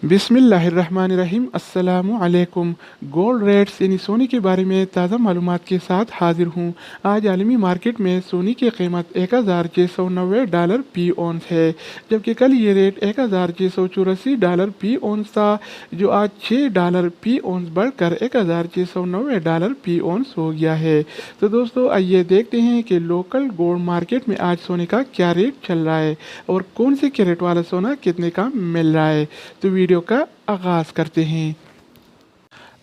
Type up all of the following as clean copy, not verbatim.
बिस्मिल्लाहिर्रहमानिर्रहीम अस्सलामु अलैकुम। गोल्ड रेट्स यानी सोने के बारे में ताज़ा मालूमात के साथ हाजिर हूँ। आज आलमी मार्केट में सोने की कीमत $1690 फी औंस है, जबकि कल ये रेट $1684 फी औंस था, जो आज $6 फी औंस बढ़कर $1690 फी औंस हो गया है। तो दोस्तों, आइए देखते हैं कि लोकल गोल्ड मार्केट में आज सोने का क्या रेट चल रहा है और कौन से कैरेट वाला सोना कितने का मिल रहा है। तो वीडियो का आगाज़ करते हैं।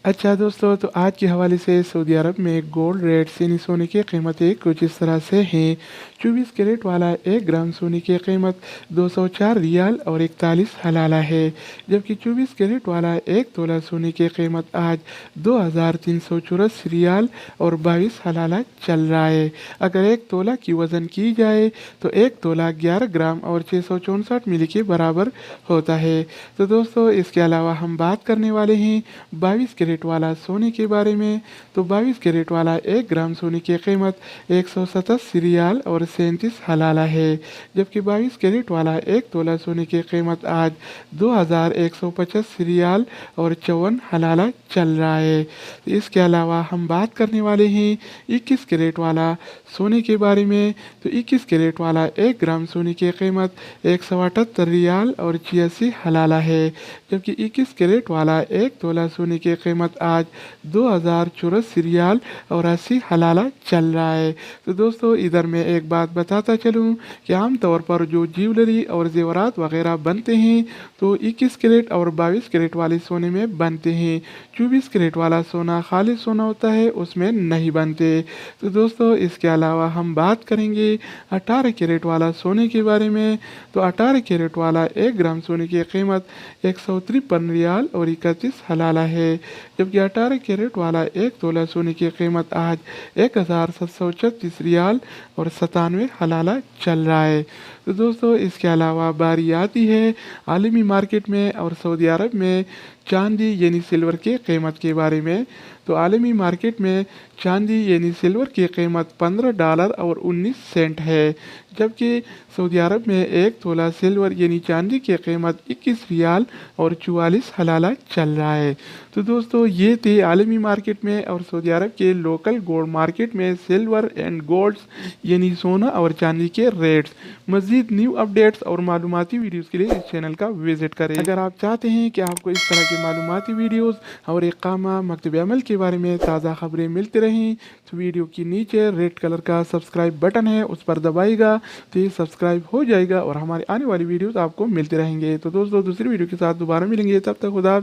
अच्छा दोस्तों, तो आज के हवाले से सऊदी अरब में गोल्ड रेट्स यानी सोने की कीमतें कुछ इस तरह से हैं। 24 कैरेट वाला 1 ग्राम सोने की कीमत 204 रियाल और 41 हलाला है, जबकि 24 कैरेट वाला 1 तोला सोने की कीमत आज 2384 रियाल और 22 हलाला चल रहा है। अगर 1 तोला की वज़न की जाए तो 1 तोला 11 ग्राम और 664 मिली के बराबर होता है। तो दोस्तों, इसके अलावा हम बात करने वाले हैं 22 कैरेट वाला सोने के बारे में। तो 22 कैरेट वाला 1 ग्राम सोने की कीमत 187 रियाल और 37 हलाला है, जबकि 22 कैरेट वाला 1 तोला सोने की कीमत आज 2150 रियाल और 54 हलाला चल रहा है। इसके अलावा हम बात करने वाले हैं 21 कैरेट वाला सोने के बारे में। तो 21 कैरेट वाला 1 ग्राम सोने की कीमत 178 रियाल और 86 हलाला है, जबकि 21 कैरेट वाला 1 तोला सोने की कीमत आज 2084 रियाल और 80 हलाला चल रहा है। तो दोस्तों, इधर मैं एक बात बताता चलूँ कि आम तौर पर जो ज्वेलरी और जेवरात वगैरह बनते हैं तो 21 कैरेट और 22 कैरेट वाले सोने में बनते हैं। 24 कैरेट वाला सोना खालिस सोना होता है, उसमें नहीं बनते। तो दोस्तों, इसके अलावा हम बात करेंगे 18 कैरेट वाला सोने के बारे में। तो 18 कैरेट वाला 1 ग्राम सोने की कीमत 153 रियाल और 31 हलाला है, जबकि 18 कैरेट वाला 1 तोला सोने की कीमत आज 1736 रियाल और 97 हलाला चल रहा है। तो दोस्तों, इसके अलावा बारी आती है आलमी मार्केट में और सऊदी अरब में चांदी यानी सिल्वर की कीमत के बारे में। तो आलमी मार्केट में चांदी यानी सिल्वर की कीमत $15 और 19 सेंट है, जबकि सऊदी अरब में 1 तोला सिल्वर यानी चांदी की कीमत 21 रियाल और 44 हलाला चल रहा है। तो दोस्तों, ये थे आलमी मार्केट में और सऊदी अरब के लोकल गोल्ड मार्केट में सिल्वर एंड गोल्ड्स यानी सोना और चांदी के रेट्स। मज़ीद न्यू अपडेट्स और मालूमाती वीडियोस के लिए इस चैनल का विजिट करें। अगर आप चाहते हैं कि आपको इस तरह के मालूमाती वीडियोस और इकामा मकतब अमल के बारे में ताज़ा खबरें मिलती रहें, तो वीडियो के नीचे रेड कलर का सब्सक्राइब बटन है, उस पर दबाइएगा तो ये सब्सक्राइब हो जाएगा और हमारे आने वाली वीडियोस आपको मिलते रहेंगे। तो दोस्तों, दूसरी वीडियो के साथ दोबारा मिलेंगे, तब तक खुदा।